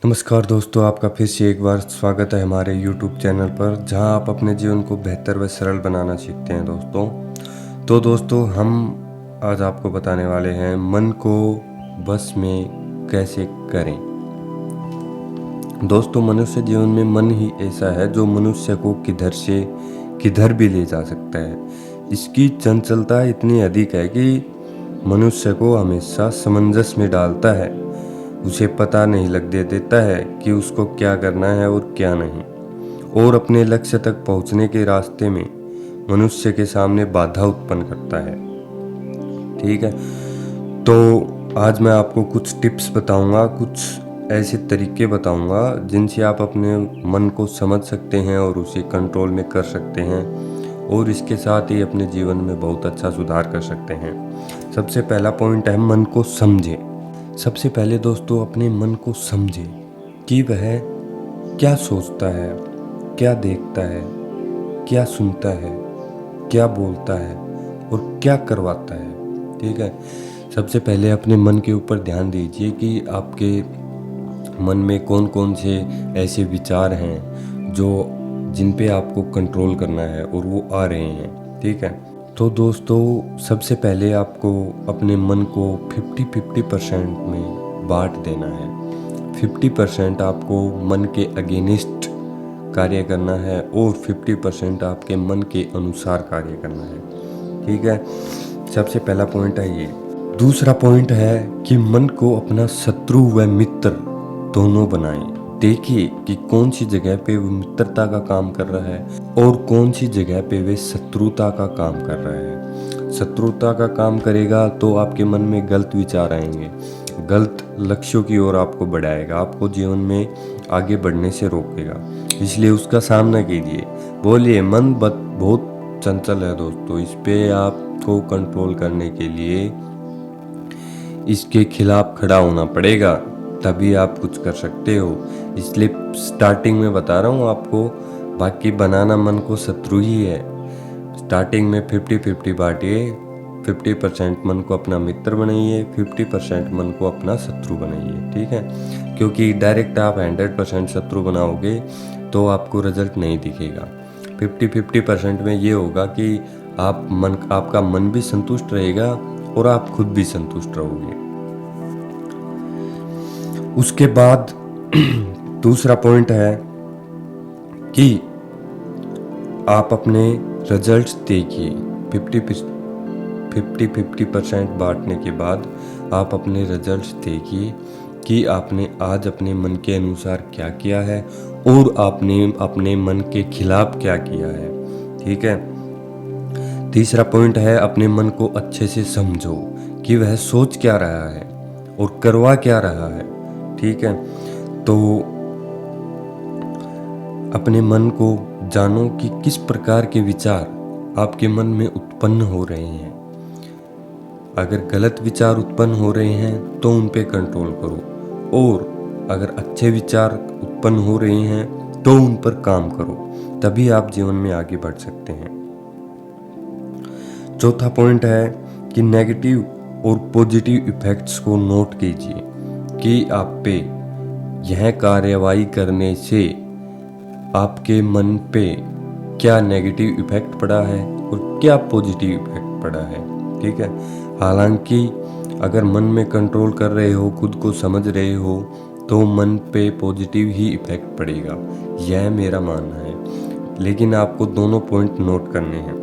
नमस्कार दोस्तों, आपका फिर से एक बार स्वागत है हमारे YouTube चैनल पर, जहां आप अपने जीवन को बेहतर व सरल बनाना सीखते हैं दोस्तों हम आज आपको बताने वाले हैं मन को बस में कैसे करें। दोस्तों, मनुष्य जीवन में मन ही ऐसा है जो मनुष्य को किधर से किधर भी ले जा सकता है। इसकी चंचलता इतनी अधिक है कि मनुष्य को हमेशा समंजस में डालता है। उसे पता नहीं लगने देता है कि उसको क्या करना है और क्या नहीं, और अपने लक्ष्य तक पहुंचने के रास्ते में मनुष्य के सामने बाधा उत्पन्न करता है। ठीक है, तो आज मैं आपको कुछ टिप्स बताऊंगा, कुछ ऐसे तरीके बताऊंगा जिनसे आप अपने मन को समझ सकते हैं और उसे कंट्रोल में कर सकते हैं, और इसके साथ ही अपने जीवन में बहुत अच्छा सुधार कर सकते हैं। सबसे पहला पॉइंट है, मन को समझें। सबसे पहले दोस्तों, अपने मन को समझें कि वह क्या सोचता है, क्या देखता है, क्या सुनता है, क्या बोलता है और क्या करवाता है। ठीक है, सबसे पहले अपने मन के ऊपर ध्यान दीजिए कि आपके मन में कौन कौन से ऐसे विचार हैं जिन पे आपको कंट्रोल करना है और वो आ रहे हैं। ठीक है, तो दोस्तों सबसे पहले आपको अपने मन को 50-50% में बांट देना है। 50% आपको मन के अगेनिस्ट कार्य करना है और 50% आपके मन के अनुसार कार्य करना है। ठीक है, सबसे पहला पॉइंट है ये। दूसरा पॉइंट है कि मन को अपना शत्रु व मित्र दोनों बनाएं। देखिए कि कौन सी जगह पे वो मित्रता का काम कर रहा है और कौन सी जगह पे वे शत्रुता का काम कर रहा है। शत्रुता का काम करेगा तो आपके मन में गलत विचार आएंगे, गलत लक्ष्यों की ओर आपको बढ़ाएगा, आपको जीवन में आगे बढ़ने से रोकेगा। इसलिए उसका सामना कीजिए। बोलिए, मन बहुत चंचल है दोस्तों, इस पे आपको कंट्रोल करने के लिए इसके खिलाफ खड़ा होना पड़ेगा, तभी आप कुछ कर सकते हो। इसलिए स्टार्टिंग में बता रहा हूँ आपको, बाकी बनाना मन को शत्रु ही है। स्टार्टिंग में 50-50 बांटिए। 50% मन को अपना मित्र बनाइए, 50% मन को अपना शत्रु बनाइए। ठीक है, क्योंकि डायरेक्ट आप 100% शत्रु बनाओगे तो आपको रिजल्ट नहीं दिखेगा। 50-50% में ये होगा कि आपका मन भी संतुष्ट रहेगा और आप खुद भी संतुष्ट रहोगे। उसके बाद दूसरा पॉइंट है कि आप अपने रिजल्ट्स देखिए। 50-50% बांटने के बाद आप अपने रिजल्ट्स देखिए कि आपने आज अपने मन के अनुसार क्या किया है और आपने अपने मन के खिलाफ क्या किया है। ठीक है, तीसरा पॉइंट है, अपने मन को अच्छे से समझो कि वह सोच क्या रहा है और करवा क्या रहा है। ठीक है, तो अपने मन को जानो कि किस प्रकार के विचार आपके मन में उत्पन्न हो रहे हैं। अगर गलत विचार उत्पन्न हो रहे हैं तो उन पे कंट्रोल करो, और अगर अच्छे विचार उत्पन्न हो रहे हैं तो उन पर काम करो, तभी आप जीवन में आगे बढ़ सकते हैं। चौथा पॉइंट है कि नेगेटिव और पॉजिटिव इफेक्ट्स को नोट कीजिए कि आप पे यह कार्यवाही करने से आपके मन पे क्या नेगेटिव इफेक्ट पड़ा है और क्या पॉजिटिव इफेक्ट पड़ा है। ठीक है, हालांकि अगर मन में कंट्रोल कर रहे हो, खुद को समझ रहे हो, तो मन पे पॉजिटिव ही इफेक्ट पड़ेगा, यह मेरा मानना है। लेकिन आपको दोनों पॉइंट नोट करने हैं।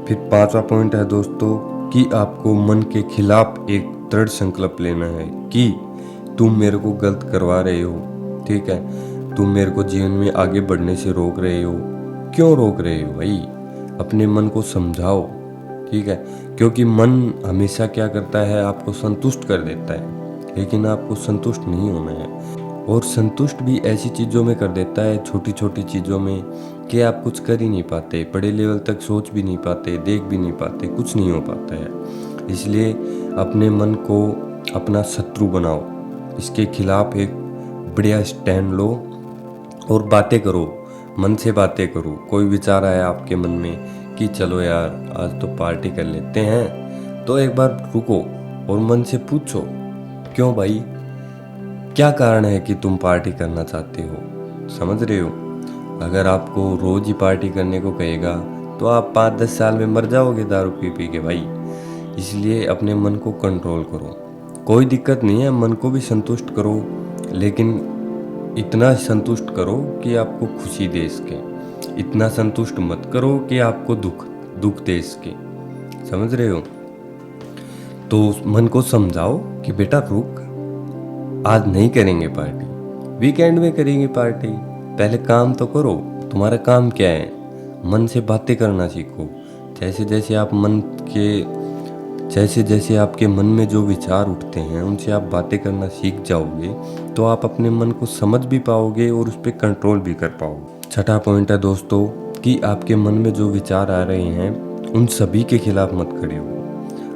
फिर पांचवा पॉइंट है दोस्तों कि आपको मन के खिलाफ एक दृढ़ संकल्प लेना है कि तुम मेरे को गलत करवा रहे हो। ठीक है, तुम मेरे को जीवन में आगे बढ़ने से रोक रहे हो। क्यों रोक रहे हो भाई? अपने मन को समझाओ। ठीक है, क्योंकि मन हमेशा क्या करता है, आपको संतुष्ट कर देता है, लेकिन आपको संतुष्ट नहीं होना है। और संतुष्ट भी ऐसी चीज़ों में कर देता है, छोटी छोटी चीज़ों में, कि आप कुछ कर ही नहीं पाते, बड़े लेवल तक सोच भी नहीं पाते, देख भी नहीं पाते, कुछ नहीं हो पाता है। इसलिए अपने मन को अपना शत्रु बनाओ, इसके खिलाफ एक बढ़िया स्टैंड लो और बातें करो, मन से बातें करो। कोई विचार आया आपके मन में कि चलो यार आज तो पार्टी कर लेते हैं, तो एक बार रुको और मन से पूछो, क्यों भाई, क्या कारण है कि तुम पार्टी करना चाहते हो, समझ रहे हो। अगर आपको रोज ही पार्टी करने को कहेगा तो आप 5-10 साल में मर जाओगे दारू पी पी के भाई। इसलिए अपने मन को कंट्रोल करो। कोई दिक्कत नहीं है, मन को भी संतुष्ट करो, लेकिन इतना संतुष्ट करो कि आपको खुशी दे सके। इतना संतुष्ट मत करो कि आपको दुख दे सके, समझ रहे हो। तो उस मन को समझाओ कि बेटा रुक, आज नहीं करेंगे पार्टी, वीकेंड में करेंगे पार्टी। पहले काम तो करो। तुम्हारा काम क्या है? मन से बातें करना सीखो। जैसे जैसे आपके मन में जो विचार उठते हैं उनसे आप बातें करना सीख जाओगे तो आप अपने मन को समझ भी पाओगे और उस पर कंट्रोल भी कर पाओगे। छठा पॉइंट है दोस्तों कि आपके मन में जो विचार आ रहे हैं उन सभी के खिलाफ मत खड़े हो।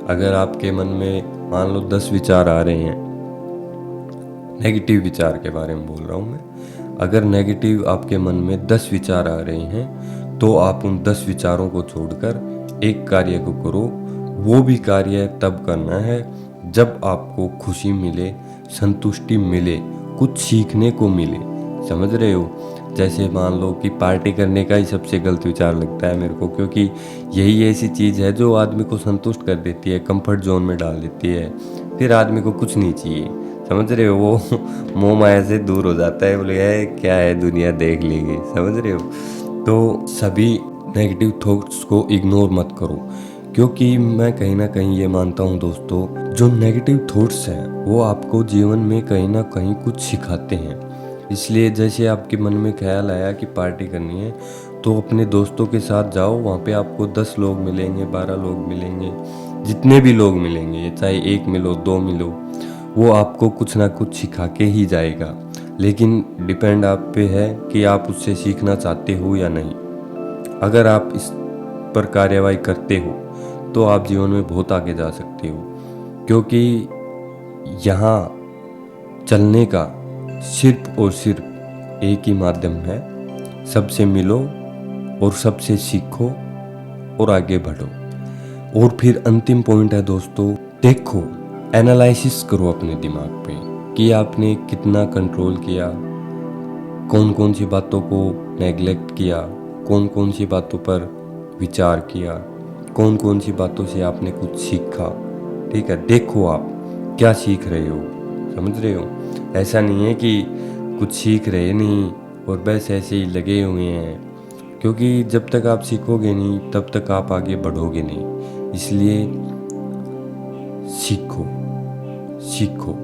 अगर आपके मन में मान लो 10 विचार आ रहे हैं, नेगेटिव विचार के बारे में बोल रहा हूँ मैं, अगर नेगेटिव आपके मन में 10 विचार आ रहे हैं तो आप उन 10 विचारों को छोड़कर एक कार्य को करो। वो भी कार्य तब करना है जब आपको खुशी मिले, संतुष्टि मिले, कुछ सीखने को मिले, समझ रहे हो। जैसे मान लो कि पार्टी करने का ही सबसे गलत विचार लगता है मेरे को, क्योंकि यही ऐसी चीज़ है जो आदमी को संतुष्ट कर देती है, कंफर्ट जोन में डाल देती है, फिर आदमी को कुछ नहीं चाहिए, समझ रहे हो। वो मोह माया से दूर हो जाता है, बोले है क्या है दुनिया देख लेगी, समझ रहे हो। तो सभी नेगेटिव थॉट्स को इग्नोर मत करो, क्योंकि मैं कहीं ना कहीं ये मानता हूँ दोस्तों, जो नेगेटिव थॉट्स हैं वो आपको जीवन में कहीं ना कहीं कुछ सिखाते हैं। इसलिए जैसे आपके मन में ख्याल आया कि पार्टी करनी है तो अपने दोस्तों के साथ जाओ, वहाँ पे आपको 10 लोग मिलेंगे, 12 लोग मिलेंगे, जितने भी लोग मिलेंगे, चाहे 1 मिलो 2 मिलो, वो आपको कुछ ना कुछ सिखा के ही जाएगा। लेकिन डिपेंड आप पे है कि आप उससे सीखना चाहते हो या नहीं। अगर आप इस पर कार्यवाही करते हो तो आप जीवन में बहुत आगे जा सकते हो, क्योंकि यहाँ चलने का सिर्फ और सिर्फ एक ही माध्यम है, सबसे मिलो और सबसे सीखो और आगे बढ़ो। और फिर अंतिम पॉइंट है दोस्तों, देखो, एनालिसिस करो अपने दिमाग पे कि आपने कितना कंट्रोल किया, कौन कौन सी बातों को नेगलेक्ट किया, कौन कौन सी बातों पर विचार किया, कौन कौन सी बातों से आपने कुछ सीखा। ठीक है, देखो आप क्या सीख रहे हो, समझ रहे हो। ऐसा नहीं है कि कुछ सीख रहे नहीं और बस ऐसे ही लगे हुए हैं, क्योंकि जब तक आप सीखोगे नहीं तब तक आप आगे बढ़ोगे नहीं। इसलिए सीखो सीखो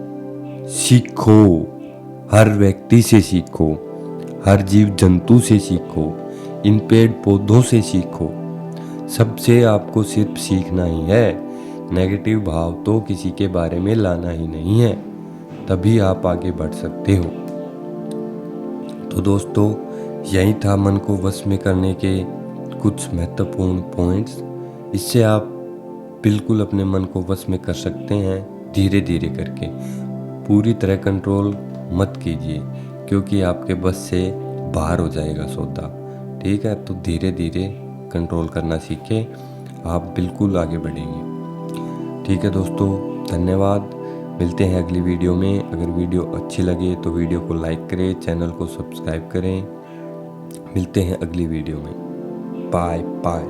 सीखो, हर व्यक्ति से सीखो, हर जीव जंतु से सीखो, इन पेड़ पौधों से सीखो। सबसे आपको सिर्फ सीखना ही है, नेगेटिव भाव तो किसी के बारे में लाना ही नहीं है, तभी आप आगे बढ़ सकते हो। तो दोस्तों, यही था मन को वश में करने के कुछ महत्वपूर्ण पॉइंट्स। इससे आप बिल्कुल अपने मन को वश में कर सकते हैं, धीरे धीरे करके। पूरी तरह कंट्रोल मत कीजिए, क्योंकि आपके बस से बाहर हो जाएगा सौदा। ठीक है, तो धीरे धीरे कंट्रोल करना सीखें, आप बिल्कुल आगे बढ़ेंगे। ठीक है दोस्तों, धन्यवाद। मिलते हैं अगली वीडियो में। अगर वीडियो अच्छी लगे तो वीडियो को लाइक करें, चैनल को सब्सक्राइब करें। मिलते हैं अगली वीडियो में। Bye bye.